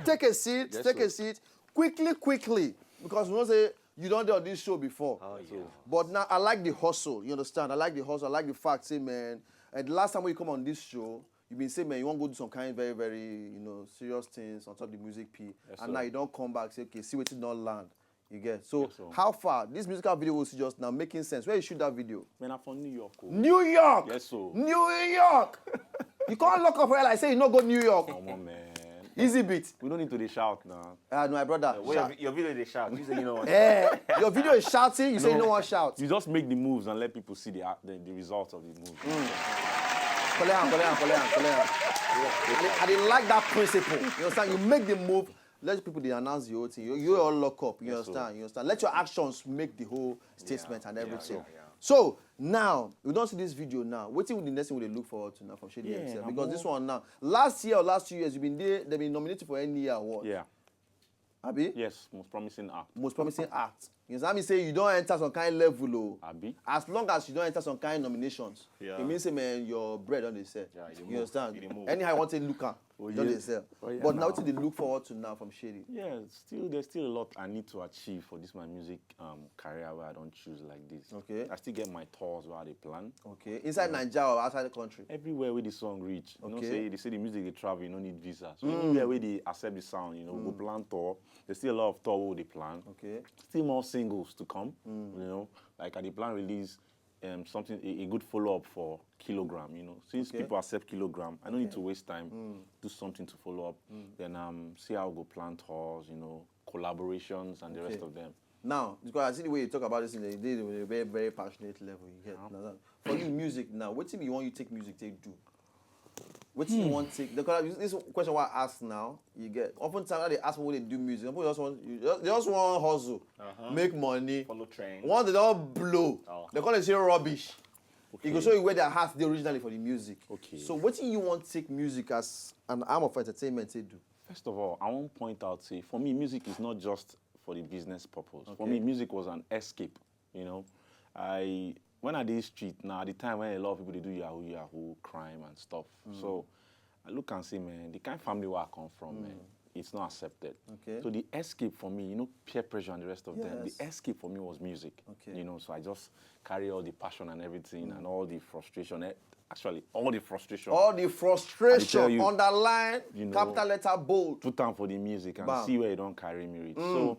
take a seat. Yes, Take a seat. Quickly, because we know say you don't do this show before. Oh, yeah. But now I like the hustle. You understand? I like the hustle. I like the fact, say, man. And the last time when you come on this show, you've been saying, man, you want to go do some kind of very, very, serious things on top of the music P. Yes, and now you don't come back, say, okay, see what it don't land. You get. So Yes, how far? This musical video was just now making sense. Where you shoot that video? Man, I'm from New York. Oh. New York. Yes, sir. New York. You can't lock up where I say you not go New York. Come on, man. Izy Beat. We don't need to shout now. No, my brother. Your video they shout. You say you know what? Your video is shouting. You say you don't want to shout. You just make the moves and let people see the results of the moves. Collect. I didn't like that principle. You understand? You make the move. Let people announce the whole thing. You all lock up. You understand? You understand? Let your actions make the whole statement and everything. So now we don't see this video now. What will the next thing we look forward to now from Shady XL? Because this one now, last year or last 2 years, you've been there. They've been nominated for any award. Yeah. Abi? Yes, most promising act. Most promising act. You understand me say you don't enter some kind of level, oh. Abi? As long as you don't enter some kind of nominations, it means say, man, your bread on the sell. You understand? Anyhow, I want to look at. Don't they sell? But now what do they look forward to now from Shady? Yeah, there's still a lot I need to achieve for this my music career where I don't choose like this. Okay. I still get my tours where they plan. Okay. Inside Naija or outside the country? Everywhere where the song reach. You know, Okay. they say the music they travel, you don't need visa. So anywhere where they accept the sound, we go plan tour. There's still a lot of tour where they plan. Okay. Still more singles to come. Like at the plan release something a good follow-up for Kilogram, Since people accept Kilogram, I don't need to waste time, do something to follow up. Then see how we go plan tours, collaborations and the rest of them. Now, because I see the way you talk about this in a very, very passionate level. You get. For you, music now, what do you want you take music to do? What do you want to take? Because this question what I ask now, you get. Oftentimes they ask me when they do music. People they just want hustle, make money, follow trend. Once they don't blow, they call it say rubbish. Okay. It will show you where their hearts did originally for the music. Okay. So what do you want to take music as an arm of entertainment to do? First of all, I want to point out, say, for me, music is not just for the business purpose. Okay. For me, music was an escape, When I did street, now at the time when a lot of people they do Yahoo, crime and stuff. So I look and say, man, the kind of family where I come from, man, it's not accepted. Okay. So the escape for me, peer pressure and the rest of them, the escape for me was music. Okay. So I just carry all the passion and everything and all the frustration. Actually, all the frustration. All the frustration, underline, capital letter, bold. Put down for the music and see where you don't carry me reach. So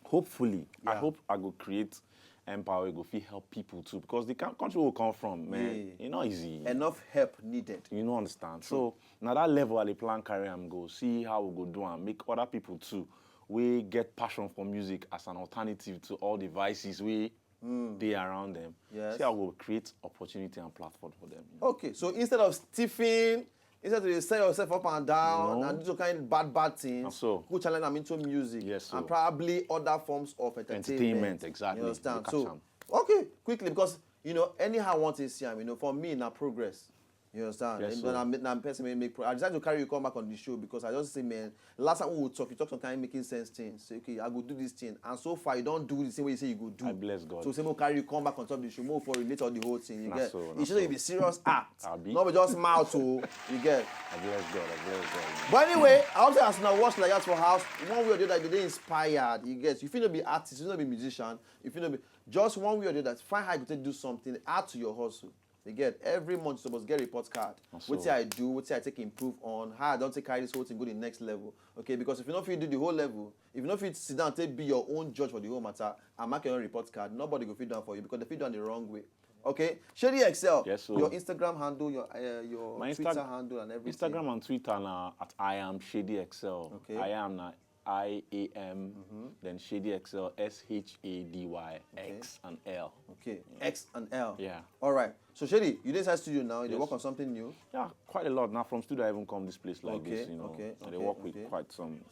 hopefully, I hope I go create empower, go feel help people too, because the country will come from, man, it's not easy. Enough help needed. You know, understand? True. So now that level, I plan carry and go see how we go do and make other people too. We get passion for music as an alternative to all the vices we they around them. Yes. See how we'll create opportunity and platform for them. Okay, so instead of stiffing, instead of set yourself up and down and do some kind of bad things, go challenge them into music and probably other forms of entertainment. Exactly. You understand? So, okay, quickly, because, anyhow I want to see him, for me, now progress. You understand? Yes, I'm person make I decided to carry you come back on the show because I just say, man, last time we would talk, you talk some kind of making sense things. Say, okay, I go do this thing. And so far, you don't do the same way you say you go do. I bless God. So, say, we'll carry you come back on top of the show, more for relate all the whole thing. You get? So, it should be serious act. Not just mouth, you get? I bless God. But anyway, I also ask now, watch like that for house. One way or the other, they inspired. You get? You feel not be artist, you feel not be musician, you feel not be just one way or the other. Find how you can do something, add to your hustle. You get every month you're supposed to get a report card. What I do, what I take improve on, how I don't take carry this whole thing go to the next level. Okay, because if you know if you do the whole level, if you know if you sit down and take be your own judge for the whole matter and mark your own report card, nobody will feed down for you because they feed down the wrong way. Okay, Shady XL. Yes, sir. Your Instagram handle, your Twitter handle and everything. Instagram and Twitter now at I am Shady XL. Okay. I am now IAM, then Shady XL, SHADY, X and L. Okay, X and L. Yeah. All right. So Shady, you inside studio now. You work on something new. Yeah, quite a lot. Now from studio, I even come this place like this. So they work with quite some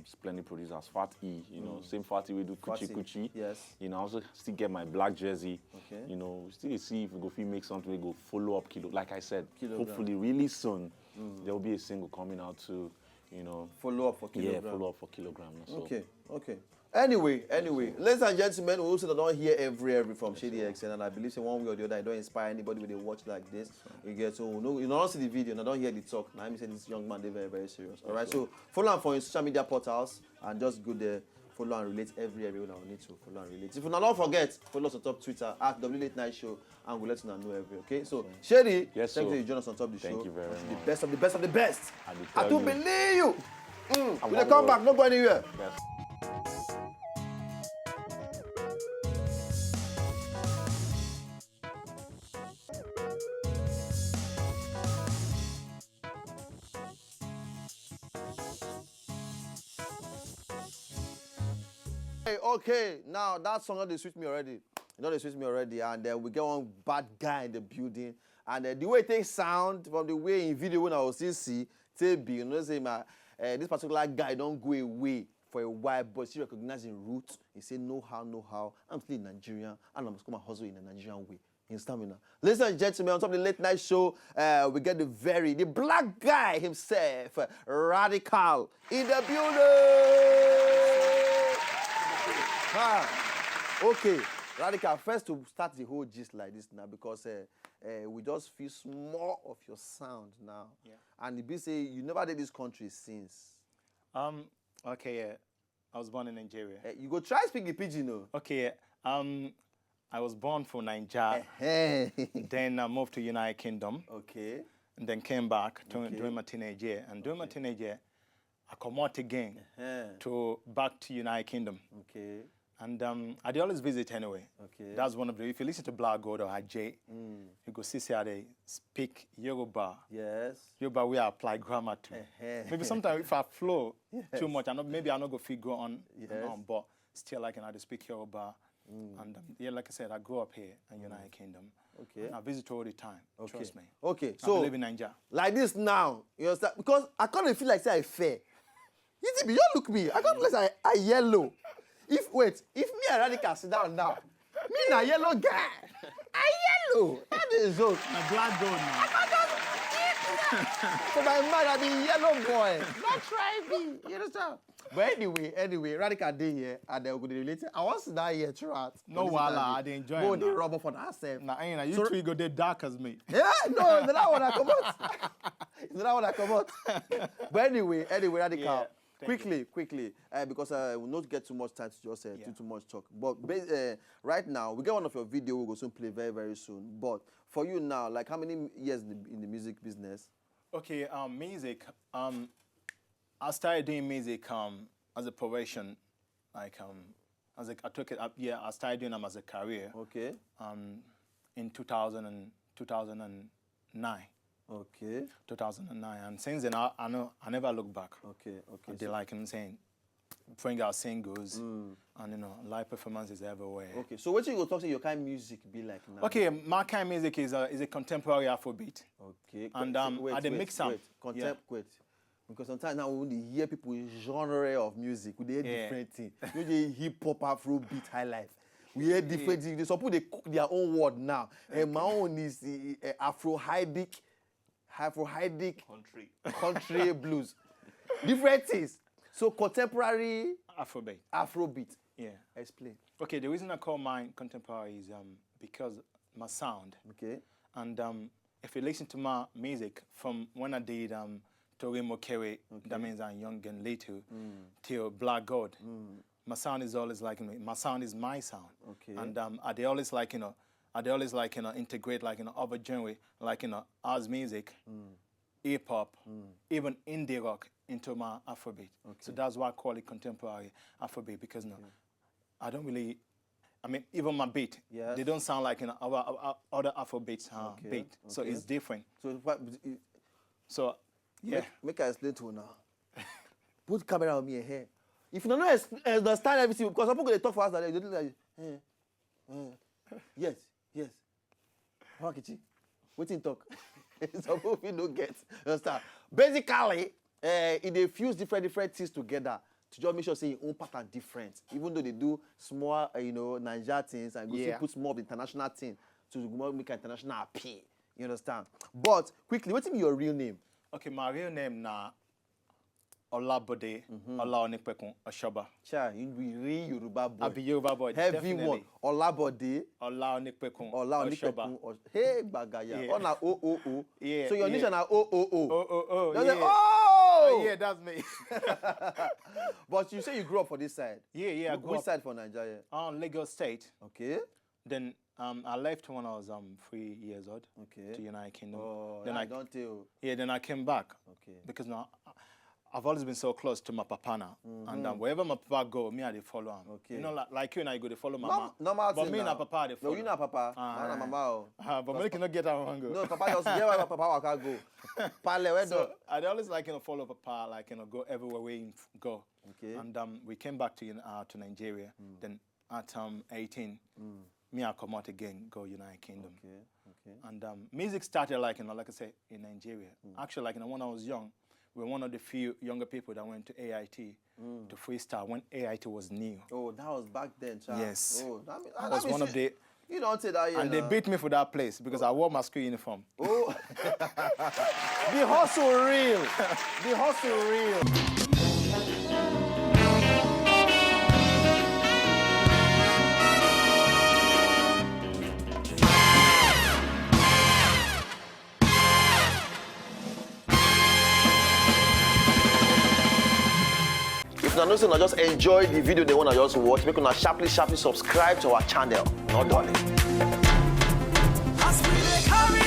splendid producers. Fat E, same Fat E we do Kuchi. Yes. I also still get my black jersey. Okay. Still see if we go make something. We go follow up Kilo. Like I said, Kilogram. Hopefully really soon there will be a single coming out too. Follow up for Kilogram. Yeah, follow up for Kilogram. So. Okay. Anyway, ladies and gentlemen, we also don't hear every from Shady XL, and I believe in one way or the other, I don't inspire anybody when they watch like this. You get so no, you don't see the video, and I don't hear the talk. Now I'm saying this young man, they're very, very serious. All right, so follow him for your social media portals and just go there, follow and relate every when I need to follow and relate. If you don't forget, follow us on top Twitter at W8 Night Show, and we'll let you know every. Okay, so Shady, yes, thank you for joining us on top of the show. Thank you very much. The best of the best of the best. I do believe you. We'll come back, not go anywhere. Yes. Okay, now that song they suit me already. You know they suit me already, and we get one bad guy in the building, and the way it takes sound from the way in video when I was still see, you know, say this particular guy don't go away for a while, but he recognizing roots. He say no how. I'm still in Nigeria, and I must come and hustle in a Nigerian way. In stamina. Ladies and gentlemen, on top of the late night show, we get the black guy himself, Radical, in the building. Okay, Radical, first to start the whole gist like this now, because we just feel more of your sound now. Yeah. And it be say you never did this country since. Okay, yeah. I was born in Nigeria. You go try speak the pidgin, no? Okay, yeah. I was born from Naija. Then I moved to United Kingdom. Okay. And then came back during my teenage year. And during my teenage year, I come out again back to United Kingdom. Okay. And I did always visit anyway. Okay. That's one of the, if you listen to Black God or Ajay, you go see how they speak Yoruba. Yes. Yoruba, we apply grammar to. Maybe sometimes if I flow too much, maybe I not go figure on, but still I can either speak Yoruba. And yeah, like I said, I grew up here in United Kingdom. Okay. I visit all the time. Trust me. Okay. So I live in Nigeria. Like this now, you understand? Because I can't feel like say I fair. You don't look me. I can't feel like I yellow. If me and Radical sit down now, me na yellow guy. I yellow. That is so. My black gold now. For my mind, I be yellow boy. Not try me. You understand? But anyway, Radical day here, and they're going to relate. I want to sit down here throughout. No wala, I didn't enjoy it. Go the rubber for that self. Nah, you so, two go there dark as me. Yeah, no, it's not what I come out. It's not what I come out. But anyway, Radical. Yeah. Quickly, because we'll not get too much time to just too much talk. But right now, we get one of your video we'll go soon play very, very soon. But for you now, like how many years in the music business? Okay, music. I started doing music as a profession, like I took it up. Yeah, I started doing them as a career. Okay. In 2009. Okay. 2009, and since then I never look back. Okay. They like him saying, bring out singles, and live performances everywhere. Okay, so what you go talk to your kind of music be like now? Okay, my kind of music is a contemporary Afrobeat. Okay. And I did mix up. Wait. Because sometimes now when you hear people in genre of music, we hear different things. You hear hip hop, Afrobeat, high life. We hear different things. Some people they cook their own word now. And my own is country blues. Different things. So contemporary Afrobeat. Yeah. Explain. Okay, the reason I call mine contemporary is because my sound. Okay. And if you listen to my music from when I did Tori Mokere, that means I'm young and little, till Black God. My sound is always like my sound is my sound. Okay. And they always like integrate other genre like house music, hip hop, even indie rock into my Afrobeat. Okay. So that's why I call it contemporary Afrobeat, because I don't really, even my beat, they don't sound like our other Afrobeats beat. Okay. So it's different. So yeah. Make I explain to you now. Put camera on me here. If you don't understand everything, because some people they talk for us like they do like yes. Hakichi, what you talk? Some people don't get. Understand? Basically, they fuse different things together to just make sure say your own pattern different. Even though they do small, Naija things and go put more of the international thing to make an international appeal. You understand? But quickly, what's your real name? Okay, my real name now. Olabode, Ola Onipekun, Oshoba. Cha, you be real Yoruba boy. I be Yoruba boy, Heavy definitely. one. Olabode. Ola Onipekun, Ola Oshoba. Onipekun. Hey, bagaya. Yeah. Oh, na O. Yeah, So your yeah. initial na O. Oh, Just yeah. say, oh! Yeah, that's me. But you say you grew up for this side. Yeah, I grew Which up side for Nigeria? on Lagos State. Okay. Then I left when I was 3 years old Okay. to United Kingdom. Oh, then I don't tell. Yeah, then I came back. Okay. Because now I've always been so close to my papa now. And wherever my papa go, me I dey follow him. Okay. You know, like you and I go to follow mama. Normal but thing me now. and papa they follow. No, you not papa. Man and mama. Oh. But me cannot get out one go. No, papa just get where papa waka go. Pale, where So I always like follow papa, like go everywhere we go. Okay. And we came back to Nigeria. Then at 18, me I come out again, go United Kingdom. Okay. And music started like I say in Nigeria. Actually, when I was young, we were one of the few younger people that went to AIT to freestyle when AIT was new. Oh, that was back then, child. Yes. Oh, I was one of the. You don't say that here. And they beat me for that place because I wore my school uniform. Oh. The hustle real. The hustle real. If you know, so just enjoy the video they want to just watch, make una sharply subscribe to our channel. Not darling. As we dey carry